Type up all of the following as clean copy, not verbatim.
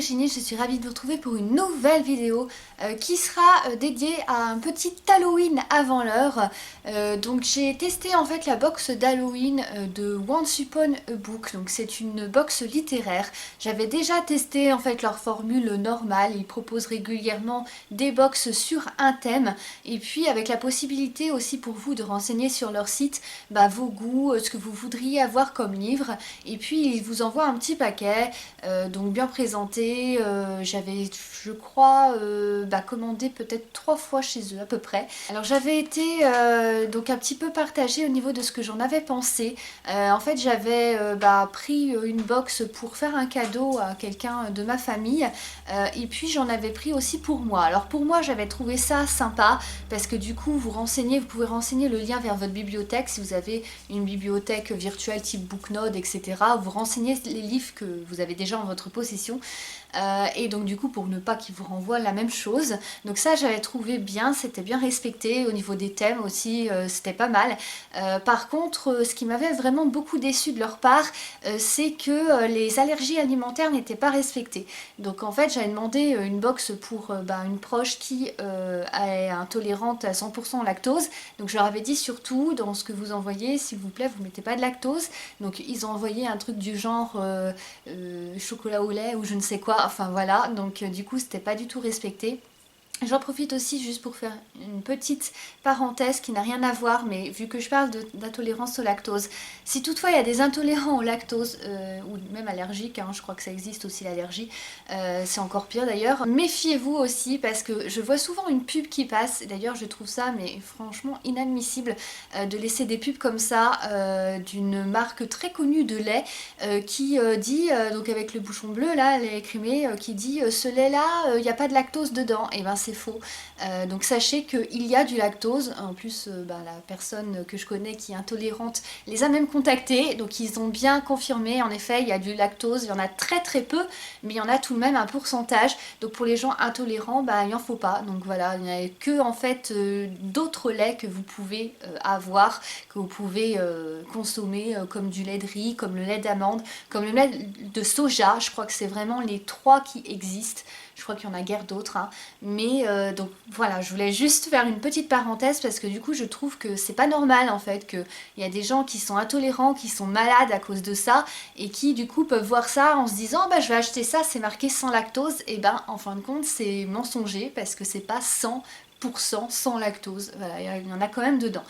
Virginie, je suis ravie de vous retrouver pour une nouvelle vidéo qui sera dédiée à un petit Halloween avant l'heure. Donc j'ai testé en fait la box d'Halloween de Once Upon a Book, donc c'est une box littéraire. J'avais déjà testé en fait leur formule normale, ils proposent régulièrement des box sur un thème et puis avec la possibilité aussi pour vous de renseigner sur leur site vos goûts, ce que vous voudriez avoir comme livre, et puis ils vous envoient un petit paquet donc bien présenté. J'avais je crois commandé peut-être 3 fois chez eux à peu près. Alors j'avais été donc un petit peu partagée au niveau de ce que j'en avais pensé. En fait j'avais pris une box pour faire un cadeau à quelqu'un de ma famille et puis j'en avais pris aussi pour moi. Alors pour moi j'avais trouvé ça sympa parce que du coup vous pouvez renseigner le lien vers votre bibliothèque si vous avez une bibliothèque virtuelle type Booknode, etc. Vous renseignez les livres que vous avez déjà en votre possession et donc du coup pour ne pas qu'ils vous renvoient la même chose. Donc ça j'avais trouvé bien, c'était bien respecté au niveau des thèmes aussi, c'était pas mal. Par contre ce qui m'avait vraiment beaucoup déçu de leur part c'est que les allergies alimentaires n'étaient pas respectées. Donc en fait j'avais demandé une box pour une proche qui est intolérante à 100% au lactose. Donc je leur avais dit surtout dans ce que vous envoyez s'il vous plaît vous mettez pas de lactose. Donc ils ont envoyé un truc du genre chocolat au lait ou je ne sais quoi, enfin voilà, donc du coup c'était pas du tout respecté. J'en profite aussi juste pour faire une petite parenthèse qui n'a rien à voir, mais vu que je parle d'intolérance au lactose, si toutefois il y a des intolérants au lactose ou même allergiques, je crois que ça existe aussi l'allergie, c'est encore pire d'ailleurs, méfiez-vous aussi parce que je vois souvent une pub qui passe, d'ailleurs je trouve ça mais franchement inadmissible de laisser des pubs comme ça d'une marque très connue de lait qui dit, donc avec le bouchon bleu là, lait écrémé, qui dit ce lait là, il n'y a pas de lactose dedans, et ben c'est faux. Donc sachez qu'il y a du lactose. En plus la personne que je connais qui est intolérante les a même contactés, donc ils ont bien confirmé, en effet il y a du lactose, il y en a très très peu mais il y en a tout de même un pourcentage. Donc pour les gens intolérants il n'y en faut pas. Donc voilà, il n'y a que en fait d'autres laits que vous pouvez avoir, que vous pouvez consommer comme du lait de riz, comme le lait d'amande, comme le lait de soja. Je crois que c'est vraiment les 3 qui existent. Je crois qu'il y en a guère d'autres, mais donc voilà, je voulais juste faire une petite parenthèse parce que du coup je trouve que c'est pas normal en fait qu'il y a des gens qui sont intolérants, qui sont malades à cause de ça et qui du coup peuvent voir ça en se disant je vais acheter ça, c'est marqué sans lactose, et en fin de compte c'est mensonger parce que c'est pas 100% sans lactose, voilà, il y en a quand même dedans.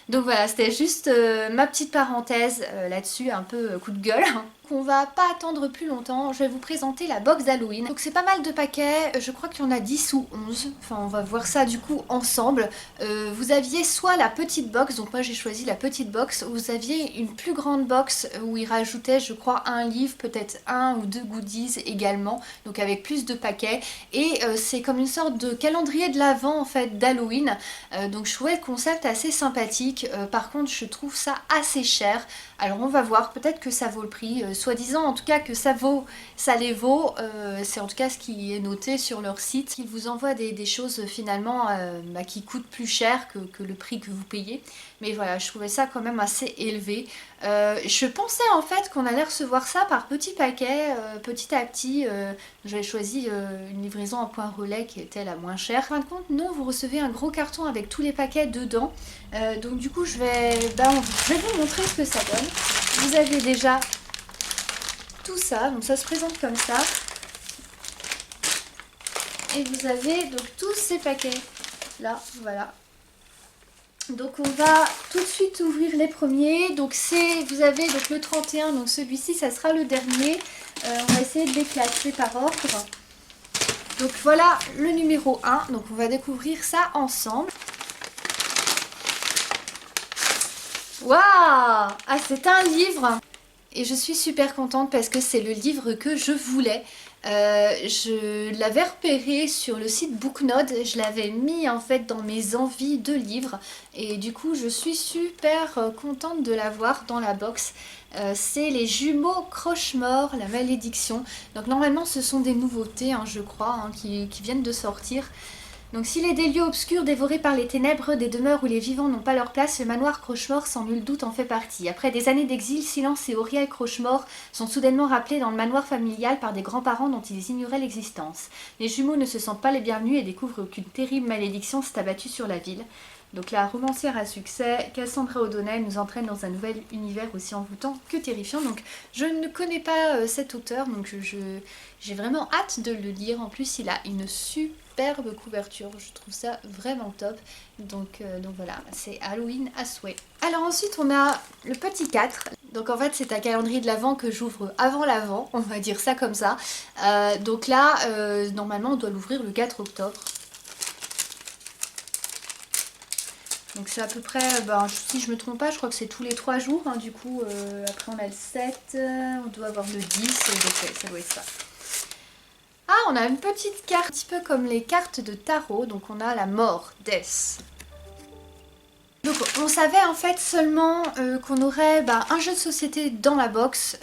Donc voilà, c'était juste ma petite parenthèse là-dessus, un peu coup de gueule. On va pas attendre plus longtemps, je vais vous présenter la box d'Halloween. Donc c'est pas mal de paquets, je crois qu'il y en a 10 ou 11, enfin on va voir ça du coup ensemble. Vous aviez soit la petite box, donc moi j'ai choisi la petite box, vous aviez une plus grande box où ils rajoutaient je crois un livre, peut-être 1 ou 2 goodies également, donc avec plus de paquets. Et c'est comme une sorte de calendrier de l'Avent en fait d'Halloween, donc je trouvais le concept assez sympathique. Par contre je trouve ça assez cher, alors on va voir, peut-être que ça vaut le prix, soi-disant en tout cas que ça les vaut, c'est en tout cas ce qui est noté sur leur site. Ils vous envoient des choses finalement qui coûtent plus cher que le prix que vous payez, mais voilà, je trouvais ça quand même assez élevé. Je pensais en fait qu'on allait recevoir ça par petits paquets, petit à petit. J'avais choisi une livraison en point relais qui était la moins chère. En fin de compte, non, vous recevez un gros carton avec tous les paquets dedans. Donc du coup, je vais vous montrer ce que ça donne. Vous avez déjà tout ça, donc ça se présente comme ça. Et vous avez donc tous ces paquets là, voilà. Donc on va tout de suite ouvrir les premiers. Donc vous avez donc le 31, donc celui-ci ça sera le dernier. On va essayer de les classer par ordre. Donc voilà le numéro 1, donc on va découvrir ça ensemble. Waouh! Ah, c'est un livre! Et je suis super contente parce que c'est le livre que je voulais. Je l'avais repéré sur le site Booknode, je l'avais mis en fait dans mes envies de livres et du coup je suis super contente de l'avoir dans la box. C'est les jumeaux Croche-Mort, la malédiction. Donc normalement ce sont des nouveautés je crois qui viennent de sortir. Donc s'il est des lieux obscurs dévorés par les ténèbres, des demeures où les vivants n'ont pas leur place, le manoir Crochemort sans nul doute en fait partie. Après des années d'exil, Silence et Auriel Crochemort sont soudainement rappelés dans le manoir familial par des grands-parents dont ils ignoraient l'existence. Les jumeaux ne se sentent pas les bienvenus et découvrent qu'une terrible malédiction s'est abattue sur la ville. Donc la romancière à succès, Cassandra O'Donnell, nous entraîne dans un nouvel univers aussi envoûtant que terrifiant. Donc je ne connais pas cet auteur, donc j'ai vraiment hâte de le lire. En plus, il a une superbe couverture, je trouve ça vraiment top. Donc voilà, c'est Halloween à souhait. Alors ensuite, on a le petit 4. Donc en fait, c'est un calendrier de l'Avent que j'ouvre avant l'Avent, on va dire ça comme ça. Donc là, normalement, on doit l'ouvrir le 4 octobre. Donc c'est à peu près, si je me trompe pas, je crois que c'est tous les 3 jours. Hein, du coup, après on a le 7, on doit avoir le 10, donc ça doit être ça. Ah, on a une petite carte, un petit peu comme les cartes de tarot. Donc on a la mort, death. Donc on savait en fait seulement qu'on aurait un jeu de société dans la box.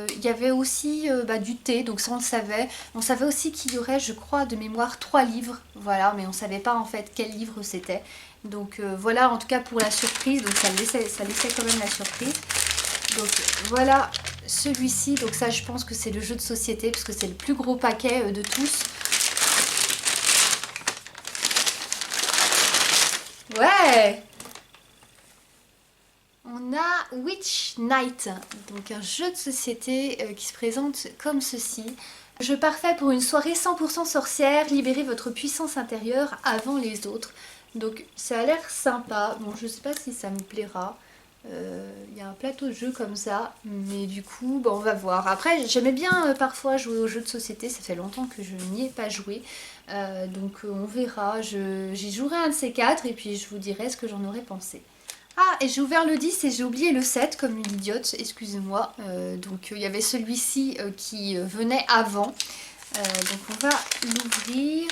Il y avait aussi du thé, donc ça on le savait. On savait aussi qu'il y aurait, je crois, de mémoire 3 livres. Voilà, mais on savait pas en fait quel livre c'était. Donc voilà en tout cas pour la surprise, donc ça laissait quand même la surprise. Donc voilà celui-ci, donc ça je pense que c'est le jeu de société parce que c'est le plus gros paquet de tous. Ouais! On a Witch Night, donc un jeu de société qui se présente comme ceci. Jeu parfait pour une soirée 100% sorcière, libérez votre puissance intérieure avant les autres. Donc ça a l'air sympa, bon je sais pas si ça me plaira. Il y a un plateau de jeu comme ça, mais du coup on va voir. Après j'aimais bien parfois jouer aux jeux de société, ça fait longtemps que je n'y ai pas joué. Donc on verra, j'y jouerai un de ces 4 et puis je vous dirai ce que j'en aurais pensé. Ah, et j'ai ouvert le 10 et j'ai oublié le 7 comme une idiote, excusez-moi. Donc il y avait celui-ci qui venait avant. Donc on va l'ouvrir.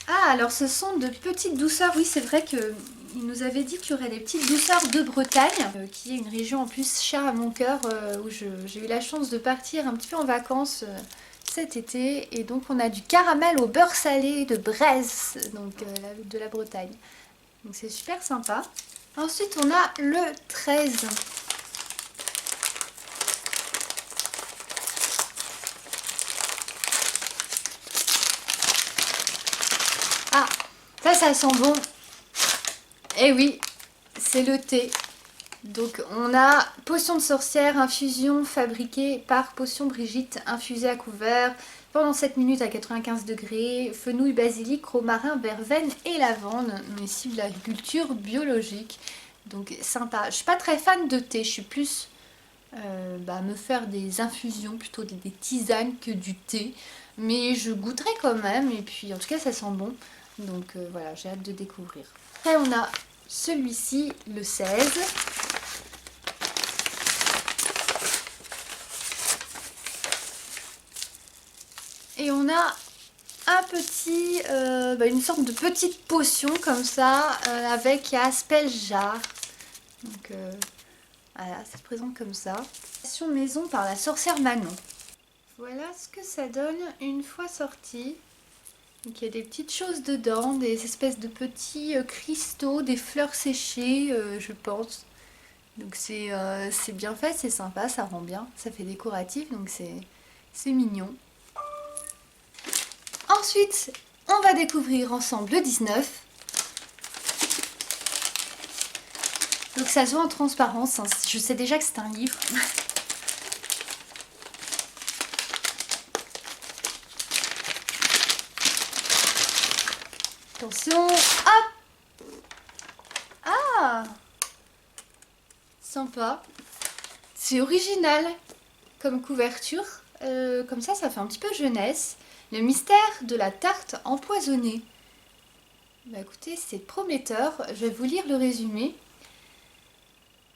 Ah, alors ce sont de petites douceurs. Oui, c'est vrai qu'il nous avait dit qu'il y aurait des petites douceurs de Bretagne, qui est une région en plus chère à mon cœur, où j'ai eu la chance de partir un petit peu en vacances cet été. Et donc on a du caramel au beurre salé de Bresse, donc de la Bretagne. Donc c'est super sympa. Ensuite on a le 13. Ah, ça sent bon. Eh oui, c'est le thé. Donc on a potion de sorcière, infusion fabriquée par Potion Brigitte, infusée à couvert pendant 7 minutes à 95 degrés, fenouil, basilic, romarin, verveine et lavande. On est ici de l'agriculture biologique, donc sympa. Je suis pas très fan de thé, je suis plus me faire des infusions, plutôt des tisanes que du thé. Mais je goûterai quand même, et puis en tout cas ça sent bon. Donc voilà, j'ai hâte de découvrir. Après on a celui-ci, le 16. Et on a un petit, une sorte de petite potion comme ça, avec Aspeljar. Donc voilà, ça se présente comme ça. Passion maison par la sorcière Manon. Voilà ce que ça donne une fois sorti. Donc il y a des petites choses dedans, des espèces de petits cristaux, des fleurs séchées, je pense. Donc c'est bien fait, c'est sympa, ça rend bien, ça fait décoratif, donc c'est mignon. Ensuite, on va découvrir ensemble le 19. Donc ça se voit en transparence, hein. Je sais déjà que c'est un livre. Attention, hop! Ah! Sympa. C'est original comme couverture. Comme ça fait un petit peu jeunesse. Le mystère de la tarte empoisonnée. Bah écoutez, c'est prometteur. Je vais vous lire le résumé.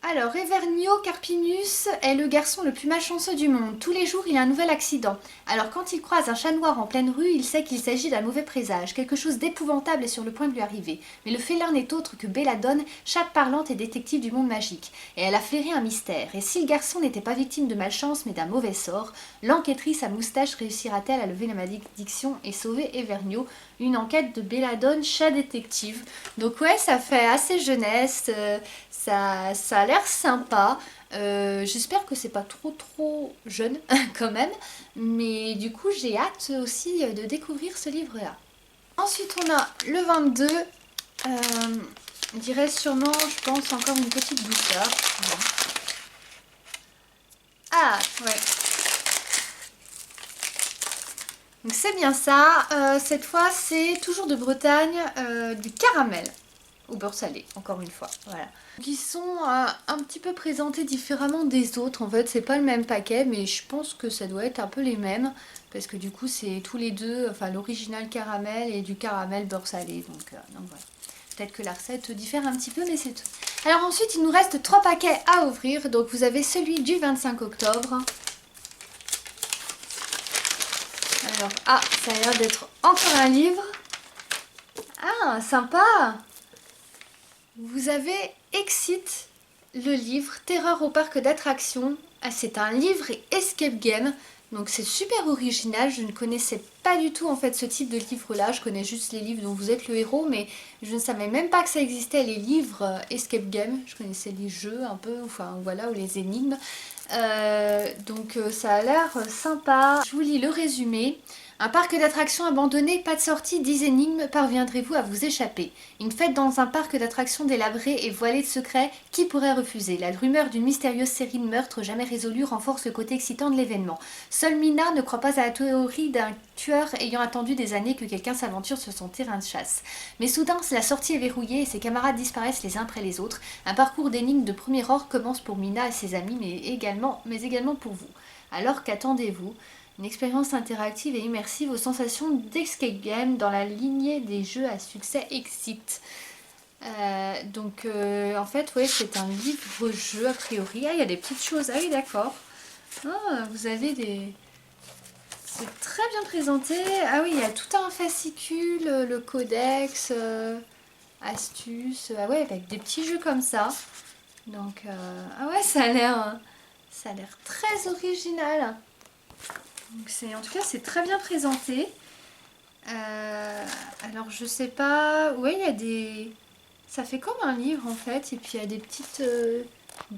Alors, Evernio Carpinus est le garçon le plus malchanceux du monde. Tous les jours, il a un nouvel accident. Alors, quand il croise un chat noir en pleine rue, il sait qu'il s'agit d'un mauvais présage. Quelque chose d'épouvantable est sur le point de lui arriver. Mais le félin n'est autre que Belladone, chatte parlante et détective du monde magique. Et elle a flairé un mystère. Et si le garçon n'était pas victime de malchance, mais d'un mauvais sort, l'enquêtrice à moustache réussira-t-elle à lever la malédiction et sauver Evernio une enquête de Belladone, chat détective. Donc ouais, ça fait assez jeunesse, ça a l'air sympa. J'espère que c'est pas trop jeune quand même, mais du coup j'ai hâte aussi de découvrir ce livre-là. Ensuite on a le 22, je dirais sûrement, je pense, encore une petite douceur. Voilà. Ah ouais. Donc c'est bien ça, cette fois c'est toujours de Bretagne, du caramel au beurre salé, encore une fois, voilà. Donc ils sont un petit peu présentés différemment des autres, en fait c'est pas le même paquet, mais je pense que ça doit être un peu les mêmes, parce que du coup c'est tous les deux, enfin l'original caramel et du caramel beurre salé, donc voilà. Peut-être que la recette diffère un petit peu, mais c'est tout. Alors ensuite il nous reste 3 paquets à ouvrir, donc vous avez celui du 25 octobre. Alors, ah, ça a l'air d'être encore un livre. Ah, sympa. Vous avez Exit, le livre Terreur au parc d'attractions. Ah, c'est un livre et escape game. Donc c'est super original. Je ne connaissais pas du tout en fait ce type de livre-là. Je connais juste les livres dont vous êtes le héros, mais je ne savais même pas que ça existait, les livres escape game. Je connaissais les jeux un peu, enfin voilà, ou les énigmes. Donc ça a l'air sympa. Je vous lis le résumé. Un parc d'attractions abandonné, pas de sortie, 10 énigmes, parviendrez-vous à vous échapper? Une fête dans un parc d'attractions délabré et voilé de secrets, qui pourrait refuser? La rumeur d'une mystérieuse série de meurtres jamais résolus renforce le côté excitant de l'événement. Seule Mina ne croit pas à la théorie d'un tueur ayant attendu des années que quelqu'un s'aventure sur son terrain de chasse. Mais soudain, la sortie est verrouillée et ses camarades disparaissent les uns après les autres. Un parcours d'énigmes de premier ordre commence pour Mina et ses amis, mais également pour vous. Alors qu'attendez-vous? Une expérience interactive et immersive aux sensations d'escape game dans la lignée des jeux à succès Exit. En fait, ouais, c'est un livre-jeu a priori. Ah, il y a des petites choses. Ah oui, d'accord. Ah, vous avez des... C'est très bien présenté. Ah oui, il y a tout un fascicule, le codex, astuces. Ah ouais, avec des petits jeux comme ça. Donc, ah ouais, ça a l'air très original. Donc en tout cas, c'est très bien présenté. Alors, je sais pas... Oui, il y a des... Ça fait comme un livre, en fait. Et puis, il y a des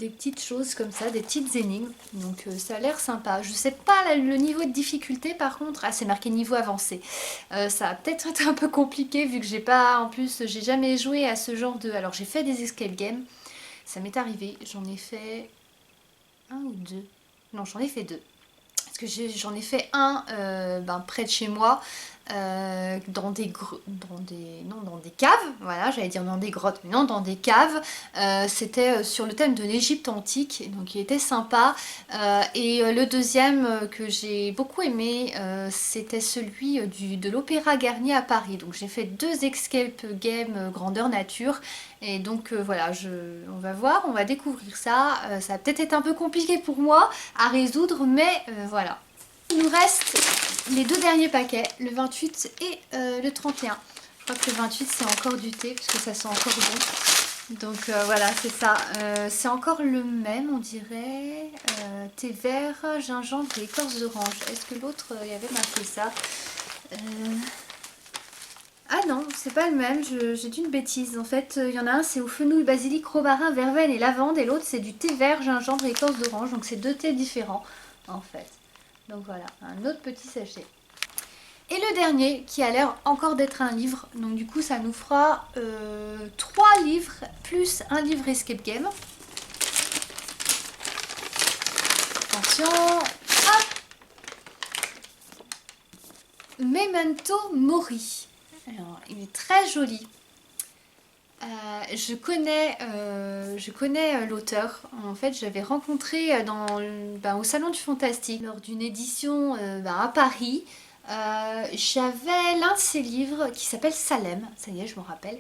petites choses comme ça, des petites énigmes. Donc, ça a l'air sympa. Je sais pas le niveau de difficulté, par contre. Ah, c'est marqué niveau avancé. Ça va peut-être être un peu compliqué, vu que j'ai pas... En plus, j'ai jamais joué à ce genre de... Alors, j'ai fait des escape games. Ça m'est arrivé. J'en ai fait... un ou deux. Non, j'en ai fait deux. Que j'en ai fait un près de chez moi, dans des caves, voilà, j'allais dire dans des grottes, mais non, dans des caves. C'était sur le thème de l'Égypte antique, donc il était sympa. Le deuxième que j'ai beaucoup aimé, c'était celui de l'Opéra Garnier à Paris. Donc j'ai fait 2 escape games grandeur nature. Et donc voilà, on va voir, on va découvrir ça. Ça va peut-être être un peu compliqué pour moi à résoudre, mais voilà. Il nous reste les 2 derniers paquets, le 28 et le 31. Je crois que le 28 c'est encore du thé, parce que ça sent encore bon. Donc voilà, c'est ça. C'est encore le même, on dirait. Thé vert, gingembre et écorce d'orange. Est-ce que l'autre, il y avait marqué ça? Ah non, c'est pas le même, j'ai dit une bêtise. En fait, il y en a un, c'est au fenouil, basilic, romarin, verveine et lavande. Et l'autre, c'est du thé vert, gingembre et écorce d'orange. Donc c'est 2 thés différents, en fait. Donc voilà, un autre petit sachet. Et le dernier, qui a l'air encore d'être un livre. Donc du coup, ça nous fera 3 livres, plus un livre escape game. Attention, hop! Memento Mori. Alors, il est très joli. Je connais l'auteur. En fait, j'avais rencontré au Salon du Fantastique lors d'une édition à Paris. J'avais l'un de ses livres qui s'appelle Salem, ça y est, je me rappelle,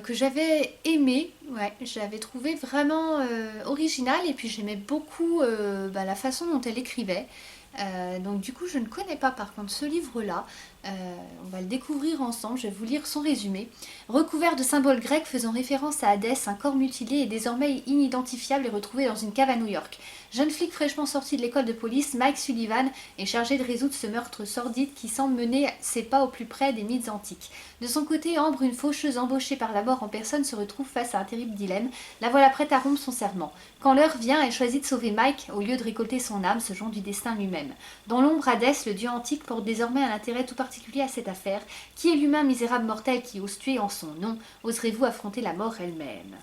que j'avais aimé. Ouais, j'avais trouvé vraiment original et puis j'aimais beaucoup la façon dont elle écrivait. Donc du coup je ne connais pas par contre ce livre là, On va le découvrir ensemble, je vais vous lire son résumé. Recouvert de symboles grecs faisant référence à Hadès, un corps mutilé et désormais inidentifiable est retrouvé dans une cave à New York. Jeune flic fraîchement sorti de l'école de police, Mike Sullivan est chargé de résoudre ce meurtre sordide qui semble mener ses pas au plus près des mythes antiques. De son côté, Ambre, une faucheuse embauchée par la mort en personne, se retrouve face à un terrible dilemme. La voilà prête à rompre son serment. Quand l'heure vient, elle choisit de sauver Mike au lieu de récolter son âme, se jouant du destin lui-même. Dans l'ombre, Hadès, le dieu antique, porte désormais un intérêt tout particulier à cette affaire. Qui est l'humain misérable mortel qui ose tuer en son nom? Oserez-vous affronter la mort elle-même?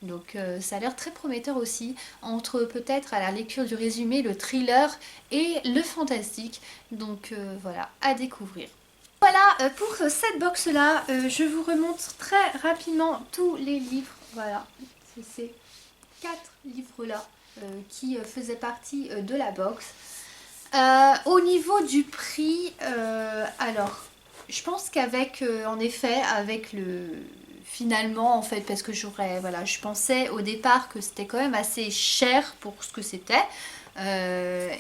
Donc ça a l'air très prometteur aussi, entre peut-être à la lecture du résumé, le thriller et le fantastique. Donc voilà, à découvrir. Voilà pour cette box là, je vous remonte très rapidement tous les livres. Voilà, c'est ces 4 livres là qui faisaient partie de la box. Au niveau du prix, alors je pense qu'avec en effet avec le finalement en fait parce que voilà, je pensais au départ que c'était quand même assez cher pour ce que c'était.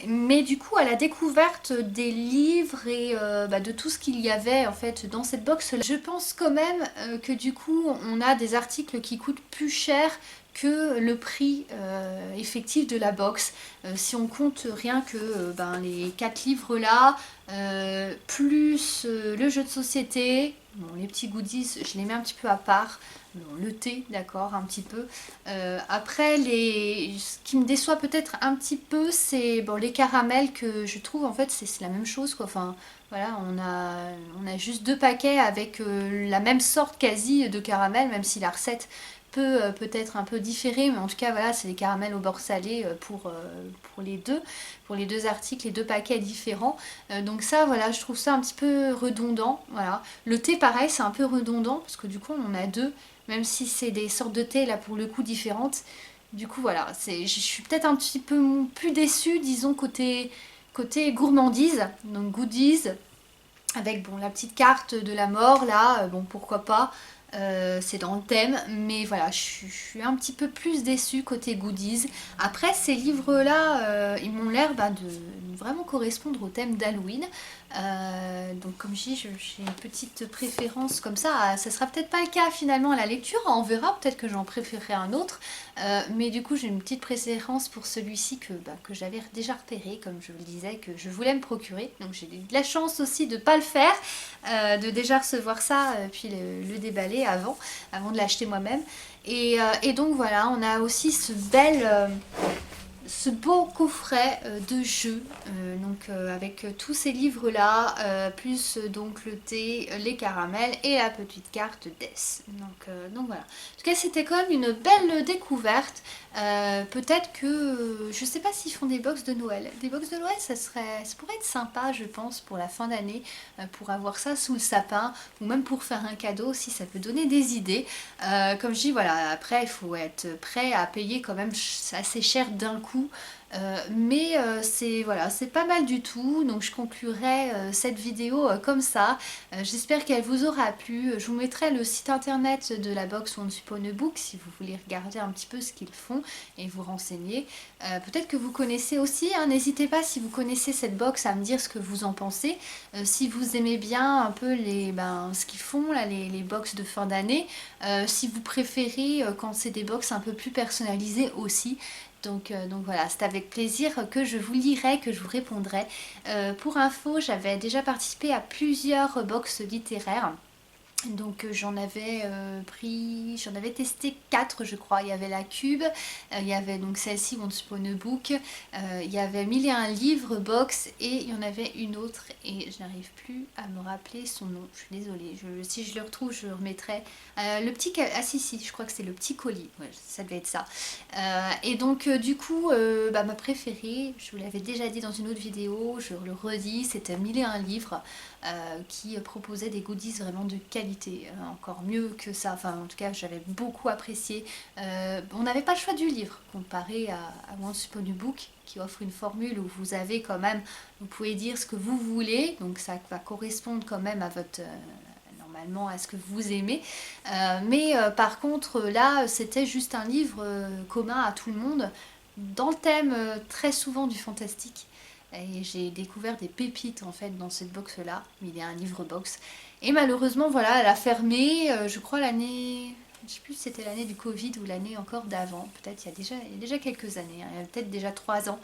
Mais du coup à la découverte des livres et de tout ce qu'il y avait en fait dans cette box là, je pense quand même que du coup on a des articles qui coûtent plus cher que le prix effectif de la box. Si on compte rien que les 4 livres là, plus le jeu de société, bon, les petits goodies, je les mets un petit peu à part. Bon, le thé, d'accord, un petit peu. Après, ce qui me déçoit peut-être un petit peu, c'est bon, les caramels que je trouve, en fait, c'est la même chose, quoi. Enfin, voilà, on a juste 2 paquets avec la même sorte quasi de caramel, même si la recette peut-être un peu différer, mais en tout cas voilà, c'est des caramels au beurre salé pour les deux articles, les 2 paquets différents. Donc ça voilà, je trouve ça un petit peu redondant. Voilà. Le thé pareil, c'est un peu redondant parce que du coup on en a 2, même si c'est des sortes de thé là pour le coup différentes. Du coup voilà, je suis peut-être un petit peu plus déçue, disons côté gourmandise, donc goodies, avec bon la petite carte de la mort là, bon pourquoi pas. C'est dans le thème, mais voilà, je suis un petit peu plus déçue côté goodies. Après, ces livres-là, ils m'ont l'air de vraiment correspondre au thème d'Halloween. Donc, comme je dis, j'ai une petite préférence comme ça. Ça sera peut-être pas le cas finalement à la lecture, on verra, peut-être que j'en préférerai un autre. Mais du coup, j'ai une petite préférence pour celui-ci que j'avais déjà repéré, comme je vous le disais, que je voulais me procurer. Donc, j'ai eu de la chance aussi de ne pas le faire, de déjà recevoir ça, puis le déballer avant de l'acheter moi-même. Et donc voilà, on a aussi ce beau coffret de jeux, avec tous ces livres là, plus donc le thé, les caramels et la petite carte Death. Donc voilà. En tout cas c'était quand même une belle découverte. Peut-être que je sais pas s'ils font des box de Noël. Des box de Noël ça pourrait être sympa je pense pour la fin d'année, pour avoir ça sous le sapin ou même pour faire un cadeau aussi, ça peut donner des idées. Comme je dis voilà, après il faut être prêt à payer quand même assez cher d'un coup. C'est voilà, c'est pas mal du tout, donc je conclurai cette vidéo comme ça. J'espère qu'elle vous aura plu. Je vous mettrai le site internet de la box Once Upon a Book si vous voulez regarder un petit peu ce qu'ils font et vous renseigner. Peut-être que vous connaissez aussi, hein, n'hésitez pas si vous connaissez cette box à me dire ce que vous en pensez. Si vous aimez bien un peu ce qu'ils font là, les box de fin d'année, si vous préférez quand c'est des box un peu plus personnalisées aussi. Donc voilà, c'est avec plaisir que je vous lirai, que je vous répondrai. Pour info, j'avais déjà participé à plusieurs box littéraires. Donc j'en avais testé 4 je crois. Il y avait la Cube, il y avait donc celle-ci Once Upon a Book, il y avait 1001 livres box et il y en avait une autre et je n'arrive plus à me rappeler son nom, je suis désolée, si je le retrouve je le remettrai. Le petit, ah si, je crois que c'est le petit colis, ouais, ça devait être ça. Et donc du coup ma préférée, je vous l'avais déjà dit dans une autre vidéo, je le redis, c'était 1001 livres qui proposait des goodies vraiment de qualité, encore mieux que ça, enfin en tout cas j'avais beaucoup apprécié. On n'avait pas le choix du livre comparé à Once Upon a Book qui offre une formule où vous avez quand même, vous pouvez dire ce que vous voulez, donc ça va correspondre quand même à votre normalement à ce que vous aimez, mais par contre là c'était juste un livre commun à tout le monde dans le thème très souvent du fantastique. Et j'ai découvert des pépites en fait dans cette box là. Il y a un livre box. Et malheureusement voilà, elle a fermé, je crois l'année... Je ne sais plus si c'était l'année du Covid ou l'année encore d'avant. Peut-être il y a déjà quelques années, hein. Il y a peut-être déjà 3 ans.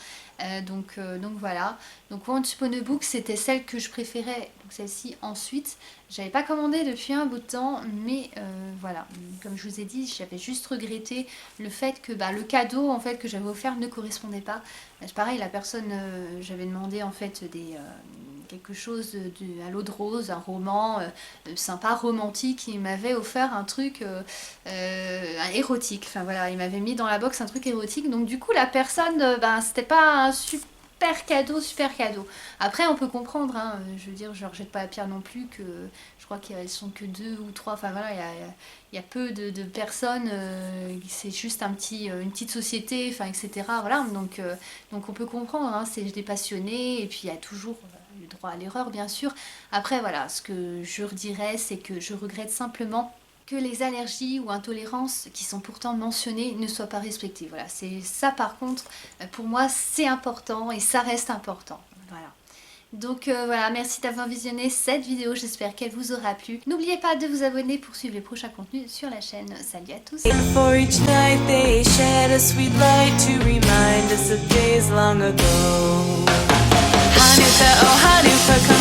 Donc voilà. Donc Once Upon a Book, c'était celle que je préférais. Donc celle-ci ensuite. J'avais pas commandé depuis un bout de temps, mais voilà. Comme je vous ai dit, j'avais juste regretté le fait que le cadeau en fait que j'avais offert ne correspondait pas. C'est pareil, la personne, j'avais demandé en fait quelque chose à l'eau de rose, un roman sympa, romantique. Il m'avait offert un truc érotique. Enfin voilà, il m'avait mis dans la box un truc érotique. Donc du coup, la personne, c'était pas un super cadeau. Après, on peut comprendre, hein, je veux dire, je leur jette pas la pierre non plus, que je crois qu'elles sont que 2 ou 3. Enfin voilà, il y a peu de personnes, c'est juste une petite société, enfin etc. Voilà, donc on peut comprendre, hein, c'est des passionnés, et puis il y a toujours le droit à l'erreur bien sûr. Après voilà, ce que je redirais, c'est que je regrette simplement que les allergies ou intolérances qui sont pourtant mentionnées ne soient pas respectées. Voilà, c'est ça par contre, pour moi c'est important et ça reste important. Voilà. Donc voilà, merci d'avoir visionné cette vidéo, j'espère qu'elle vous aura plu. N'oubliez pas de vous abonner pour suivre les prochains contenus sur la chaîne. Salut à tous. For each night they shed a sweet light to remind us of days long ago. Hanukkah, oh Hanukkah.